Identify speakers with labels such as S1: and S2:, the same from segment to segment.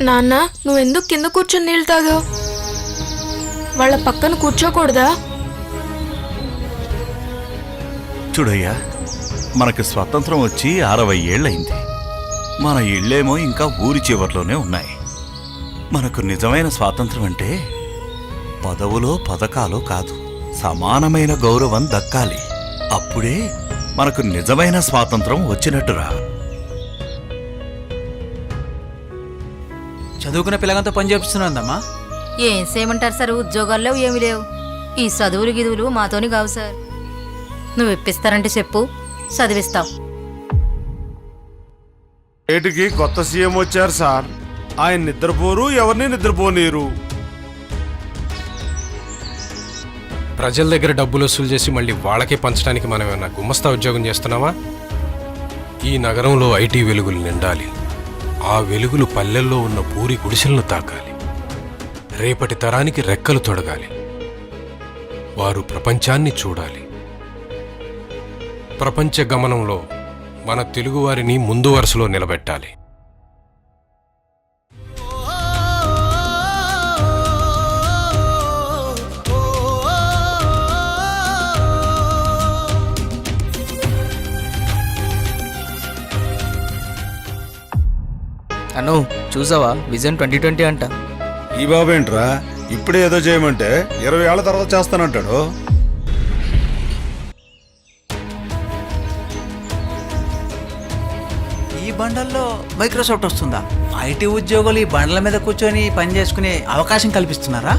S1: నాన్న నువ్వెందుకు కింద కూర్చొని నీళ్ళు తాగావు? వాళ్ళ పక్కన కూర్చోకూడదా?
S2: చూడయ్యా, మనకి స్వతంత్రం వచ్చి 60 ఏళ్ళయింది. మన ఇళ్ళేమో ఇంకా ఊరి చివర్లోనే ఉన్నాయి. మనకు నిజమైన స్వాతంత్రం అంటే పదవులో పథకాలు కాదు, సమానమైన గౌరవం దక్కాలి. అప్పుడే మనకు నిజమైన స్వాతంత్రం వచ్చినట్టురా.
S3: చదువుకున్న పిల్లలతో పని చేపిస్తున్నాందమ్మా.
S4: ఏం చేయమంటారు సార్, ఉద్యోగాల్లో ఏమీ లేవు. ఈ చదువులు గిదువులు మాతోని కావు సార్. నువ్వు ఇప్పిస్తారంటే చెప్పు, చదివిస్తావు.
S5: ఏటికి కొత్త సీఎం వచ్చారు సార్. ఆయన నిద్రపోరు, ఎవరిని నిద్రపోనీరు.
S6: ప్రజల దగ్గర డబ్బులు వసూలు చేసి మళ్ళీ వాళ్ళకే పంచడానికి మనం ఏమన్నా గుమస్తా ఉద్యోగం చేస్తున్నావా? ఈ నగరంలో ఐటీ వెలుగులు నిండాలి. ఆ వెలుగులు పల్లెల్లో ఉన్న పూరి గుడిసెలను తాకాలి. రేపటి తరానికి రెక్కలు తొడగాలి. వారు ప్రపంచాన్ని చూడాలి. ప్రపంచ గమనంలో మన తెలుగువారిని ముందు వరుసలో నిలబెట్టాలి.
S7: అను చూసావా, విజన్ 2020 అంట.
S5: ఈ బాబేంట్రా ఇప్పుడే ఏదో చేయమంటే 20 ఏళ్ల తర్వాత చేస్తానంటాడు.
S3: ఈ బండల్లో మైక్రోసాఫ్ట్ వస్తుందా? ఐటీ ఉద్యోగులు ఈ బండల మీద కూర్చొని పని చేసుకునే అవకాశం కల్పిస్తున్నారా?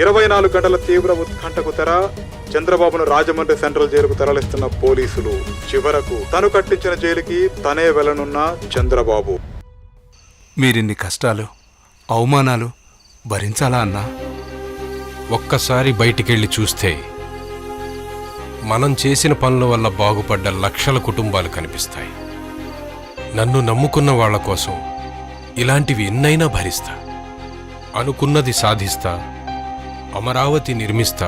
S8: ఇరవై 24 గంటల తీవ్ర ఉత్కంఠకు తెర. చంద్రబాబును రాజమండ్రి సెంట్రల్ జైలుకు తరలిస్తున్న పోలీసులు. చివరకు తను కట్టించిన జైలుకి తనే వెళ్లనున్న చంద్రబాబు.
S9: మీరిన్ని కష్టాలు, అవమానాలు భరించాలా అన్నా?
S6: ఒక్కసారి బయటికెళ్ళి చూస్తే మనం చేసిన పనుల వల్ల బాగుపడ్డ లక్షల కుటుంబాలు కనిపిస్తాయి. నన్ను నమ్ముకున్న వాళ్ల కోసం ఇలాంటివి ఎన్నైనా భరిస్తా. అనుకున్నది సాధిస్తా. అమరావతి నిర్మిస్తా.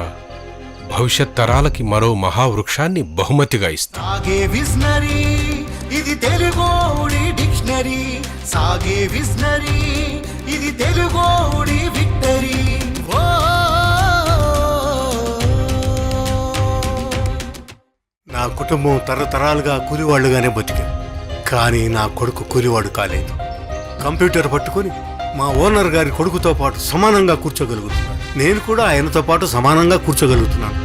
S6: భవిష్యత్ తరాలకి మరో మహావృక్షాన్ని బహుమతిగా ఇస్తా.
S10: సాగే విజనరీ, ఇది తెలుగోడి డిక్షనరీ. సాగే విజనరీ, ఇది తెలుగోడి విక్టరీ.
S11: నా కుటుంబం తరతరాలుగా కూలివాళ్లుగానే బతికాం. కానీ నా కొడుకు కూలివాడు కాలేదు. కంప్యూటర్ పట్టుకొని మా ఓనర్ గారి కొడుకుతో పాటు సమానంగా కూర్చోగలుగుతున్నాడు. నేను కూడా ఆయనతో పాటు సమానంగా కూర్చోగలుగుతున్నాను.